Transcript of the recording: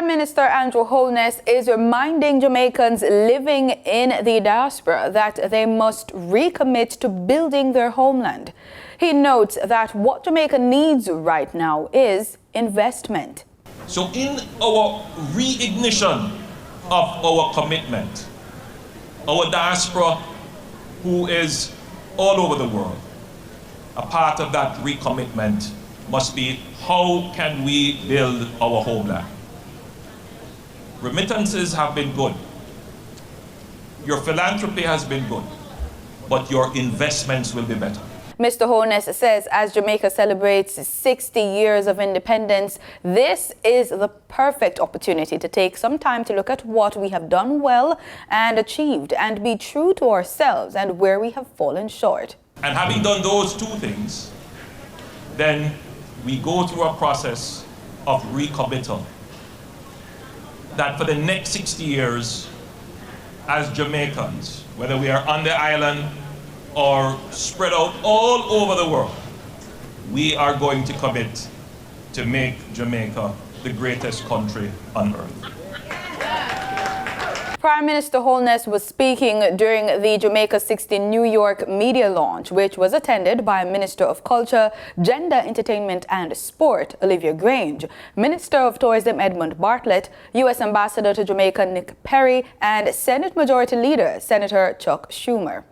Prime Minister Andrew Holness is reminding Jamaicans living in the diaspora that they must recommit to building their homeland. He notes that what Jamaica needs right now is investment. So in our reignition of our commitment, our diaspora, who is all over the world, a part of that recommitment must be, how can we build our homeland? Remittances have been good. Your philanthropy has been good, but your investments will be better. Mr. Holness says as Jamaica celebrates 60 years of independence, this is the perfect opportunity to take some time to look at what we have done well and achieved and be true to ourselves and where we have fallen short. And having done those two things, then we go through a process of recommittal that for the next 60 years, as Jamaicans, whether we are on the island or spread out all over the world, we are going to commit to make Jamaica the greatest country on earth. Prime Minister Holness was speaking during the Jamaica 60 New York media launch, which was attended by Minister of Culture, Gender, Entertainment and Sport, Olivia Grange, Minister of Tourism, Edmund Bartlett, U.S. Ambassador to Jamaica, Nick Perry, and Senate Majority Leader, Senator Chuck Schumer.